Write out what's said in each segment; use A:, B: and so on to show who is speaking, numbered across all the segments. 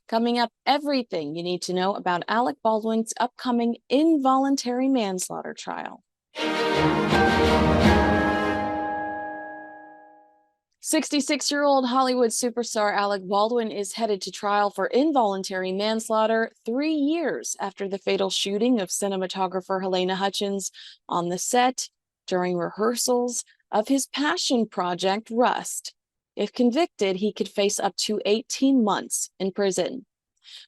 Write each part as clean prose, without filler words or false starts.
A: Coming up, everything you need to know about Alec Baldwin's upcoming involuntary manslaughter trial. 66-year-old Hollywood superstar Alec Baldwin is headed to trial for involuntary manslaughter 3 years after the fatal shooting of cinematographer Halyna Hutchins on the set during rehearsals of his passion project, Rust. If convicted, he could face up to 18 months in prison.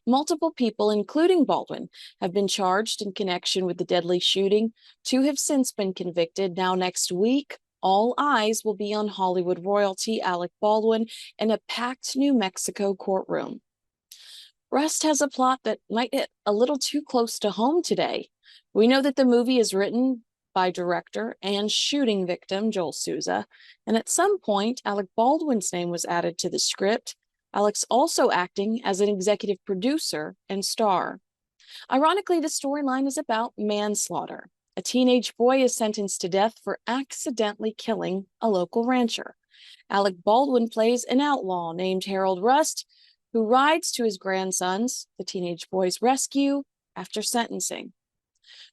A: Multiple people, including Baldwin, have been charged in connection with the deadly shooting. 2 have since been convicted. Now, next week, all eyes will be on Hollywood royalty Alec Baldwin in a packed New Mexico courtroom. Rust has a plot that might hit a little too close to home today. We know that the movie is written by director and shooting victim Joel Souza, and at some point, Alec Baldwin's name was added to the script. Alec's also acting as an executive producer and star. Ironically, the storyline is about manslaughter. A teenage boy is sentenced to death for accidentally killing a local rancher. Alec Baldwin plays an outlaw named Harold Rust, who rides to his grandson's, the teenage boy's, rescue after sentencing.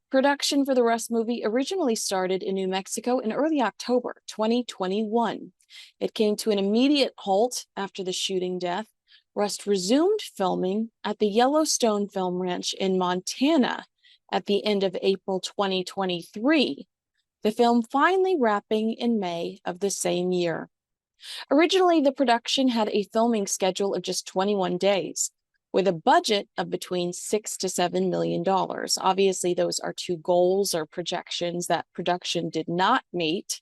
A: Production for the Rust movie originally started in New Mexico in early October 2021. It came to an immediate halt after the shooting death. Rust resumed filming at the Yellowstone Film Ranch in Montana at the end of April 2023, the film finally wrapping in May of the same year. Originally, the production had a filming schedule of just 21 days, with a budget of between $6 to $7 million. Obviously, those are 2 goals or projections that production did not meet.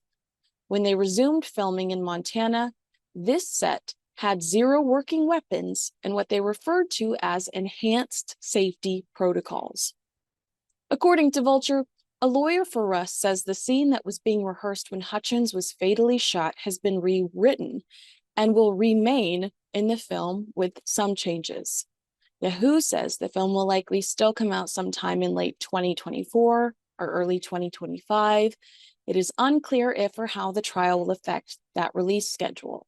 A: When they resumed filming in Montana, this set had 0 working weapons and what they referred to as enhanced safety protocols. According to Vulture, a lawyer for Rust says the scene that was being rehearsed when Hutchins was fatally shot has been rewritten and will remain in the film with some changes. Yahoo says the film will likely still come out sometime in late 2024 or early 2025. It is unclear if or how the trial will affect that release schedule.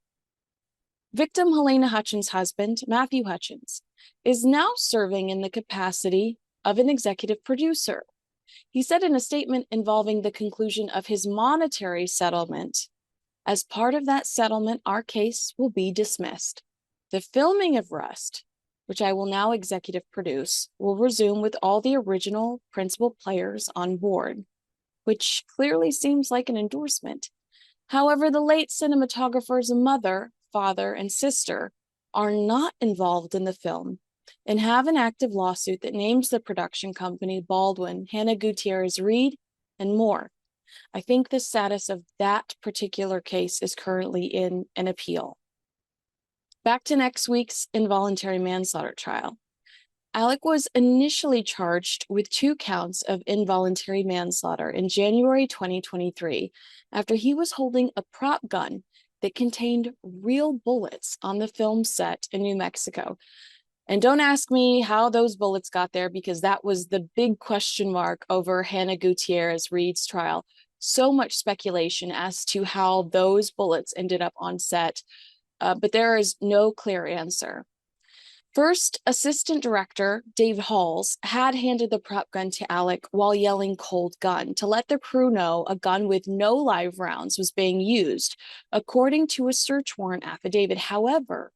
A: Victim Halyna Hutchins' husband, Matthew Hutchins, is now serving in the capacity of an executive producer. He said in a statement involving the conclusion of his monetary settlement, "As part of that settlement, our case will be dismissed. The filming of Rust, which I will now executive produce, will resume with all the original principal players on board," which clearly seems like an endorsement. However, the late cinematographer's mother, father, and sister are not involved in the film and have an active lawsuit that names the production company Baldwin, Hannah Gutierrez-Reed, and more. I think the status of that particular case is currently in an appeal. Back to next week's involuntary manslaughter trial. Alec was initially charged with 2 counts of involuntary manslaughter in January 2023 after he was holding a prop gun that contained real bullets on the film set in New Mexico. And don't ask me how those bullets got there, because that was the big question mark over Hannah Gutierrez-Reed's trial. So much speculation as to how those bullets ended up on set, but there is no clear answer. First, assistant director Dave Halls had handed the prop gun to Alec while yelling "cold gun" to let the crew know a gun with no live rounds was being used, according to a search warrant affidavit. However,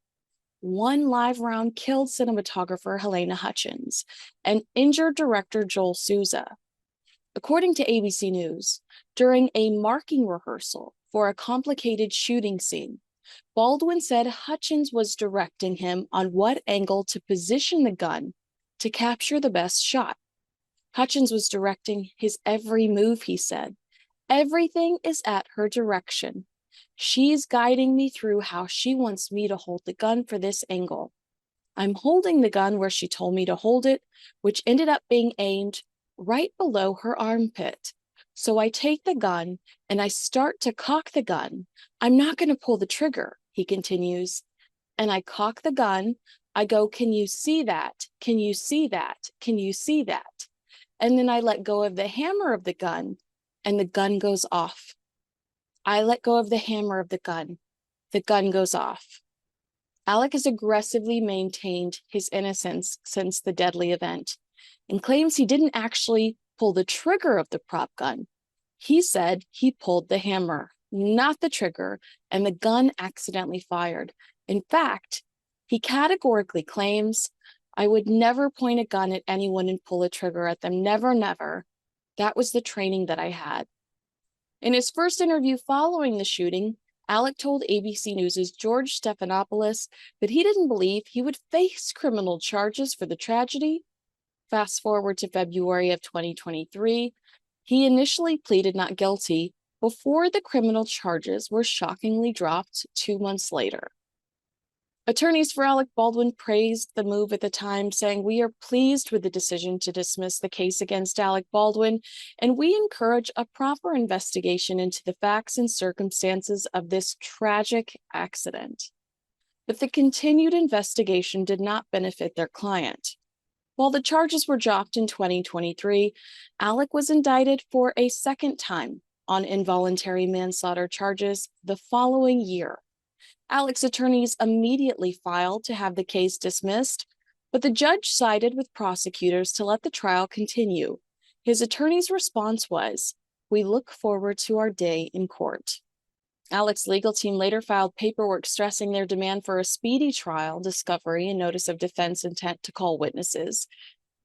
A: 1 live round killed cinematographer Halyna Hutchins and injured director Joel Souza. According to ABC News, during a marking rehearsal for a complicated shooting scene, Baldwin said Hutchins was directing him on what angle to position the gun to capture the best shot. Hutchins was directing his every move, he said. "Everything is at her direction. She's guiding me through how she wants me to hold the gun for this angle. I'm holding the gun where she told me to hold it, which ended up being aimed right below her armpit. So I take the gun and I start to cock the gun. I'm not going to pull the trigger," he continues. "And I cock the gun. I go, 'Can you see that? Can you see that? Can you see that?' And then I let go of the hammer of the gun and the gun goes off. I let go of the hammer of the gun. The gun goes off." Alec has aggressively maintained his innocence since the deadly event and claims he didn't actually pull the trigger of the prop gun. He said he pulled the hammer, not the trigger, and the gun accidentally fired. In fact, he categorically claims, "I would never point a gun at anyone and pull a trigger at them. Never, never. That was the training that I had." In his first interview following the shooting, Alec told ABC News' George Stephanopoulos that he didn't believe he would face criminal charges for the tragedy. Fast forward to February of 2023, he initially pleaded not guilty before the criminal charges were shockingly dropped 2 months later. Attorneys for Alec Baldwin praised the move at the time, saying, "We are pleased with the decision to dismiss the case against Alec Baldwin, and we encourage a proper investigation into the facts and circumstances of this tragic accident." But the continued investigation did not benefit their client. While the charges were dropped in 2023, Alec was indicted for a second time on involuntary manslaughter charges the following year. Alec's attorneys immediately filed to have the case dismissed, but the judge sided with prosecutors to let the trial continue. His attorney's response was, "We look forward to our day in court." Alec's legal team later filed paperwork stressing their demand for a speedy trial, discovery, and notice of defense intent to call witnesses.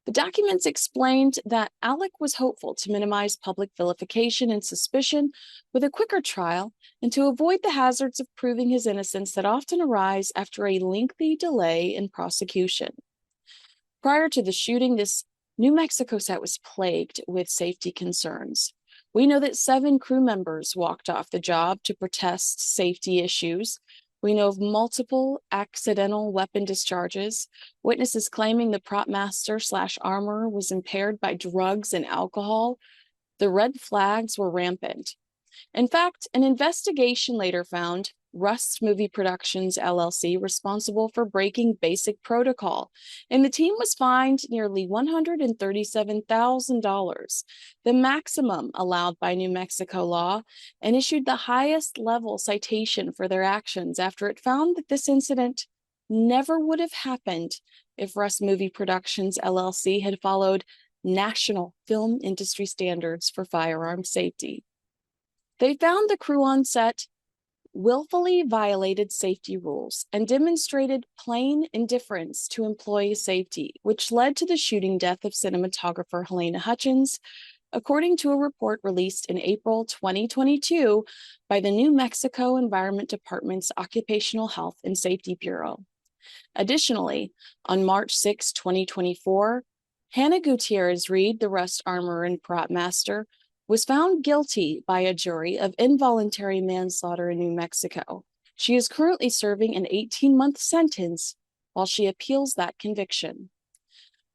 A: The documents explained that Alec was hopeful to minimize public vilification and suspicion with a quicker trial and to avoid the hazards of proving his innocence that often arise after a lengthy delay in prosecution. Prior to the shooting, this New Mexico set was plagued with safety concerns. We know that 7 crew members walked off the job to protest safety issues. We know of multiple accidental weapon discharges, witnesses claiming the prop master / armourer was impaired by drugs and alcohol. The red flags were rampant. In fact, an investigation later found Rust Movie Productions, LLC, responsible for breaking basic protocol, and the team was fined nearly $137,000, the maximum allowed by New Mexico law, and issued the highest level citation for their actions after it found that this incident never would have happened if Rust Movie Productions, LLC, had followed national film industry standards for firearm safety. They found the crew on set willfully violated safety rules and demonstrated plain indifference to employee safety, which led to the shooting death of cinematographer Halyna Hutchins, according to a report released in April 2022 by the New Mexico Environment Department's Occupational Health and Safety Bureau. Additionally, on March 6, 2024, Hannah Gutierrez-Reed, the Rust armourer and prop master, was found guilty by a jury of involuntary manslaughter in New Mexico. She is currently serving an 18-month sentence while she appeals that conviction.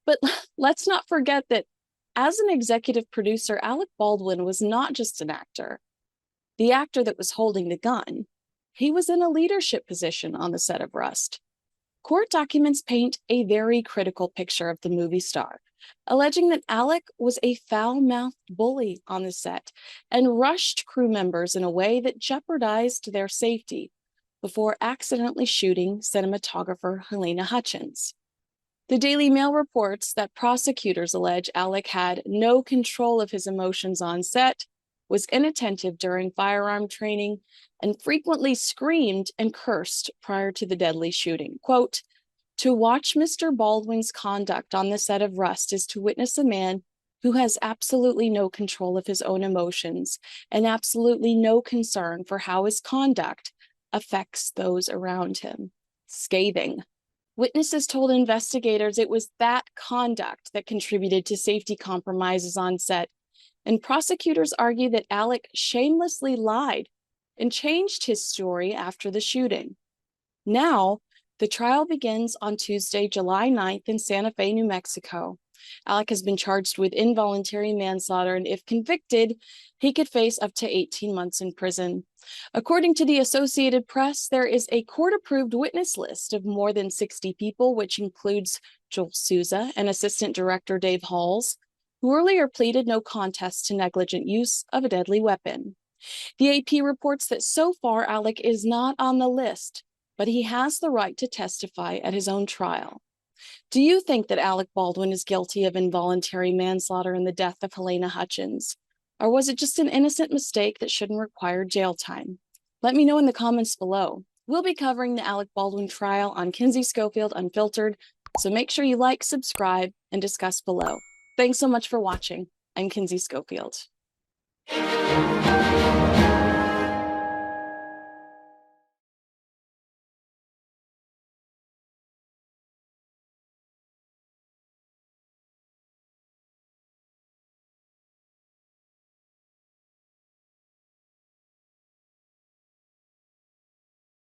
A: But let's not forget that as an executive producer, Alec Baldwin was not just an actor. The actor that was holding the gun, he was in a leadership position on the set of Rust. Court documents paint a very critical picture of the movie star, alleging that Alec was a foul-mouthed bully on the set and rushed crew members in a way that jeopardized their safety before accidentally shooting cinematographer Halyna Hutchins. The Daily Mail reports that prosecutors allege Alec had no control of his emotions on set, was inattentive during firearm training, and frequently screamed and cursed prior to the deadly shooting. Quote, "To watch Mr. Baldwin's conduct on the set of Rust is to witness a man who has absolutely no control of his own emotions and absolutely no concern for how his conduct affects those around him." Scathing. Witnesses told investigators it was that conduct that contributed to safety compromises on set, and prosecutors argue that Alec shamelessly lied and changed his story after the shooting. Now, the trial begins on Tuesday, July 9th in Santa Fe, New Mexico. Alec has been charged with involuntary manslaughter, and if convicted, he could face up to 18 months in prison. According to the Associated Press, there is a court-approved witness list of more than 60 people, which includes Joel Souza and Assistant Director Dave Halls, who earlier pleaded no contest to negligent use of a deadly weapon. The AP reports that so far Alec is not on the list, but he has the right to testify at his own trial. Do you think that Alec Baldwin is guilty of involuntary manslaughter in the death of Halyna Hutchins? Or was it just an innocent mistake that shouldn't require jail time? Let me know in the comments below. We'll be covering the Alec Baldwin trial on Kinsey Schofield Unfiltered, so make sure you like, subscribe, and discuss below. Thanks so much for watching. I'm Kinsey Schofield.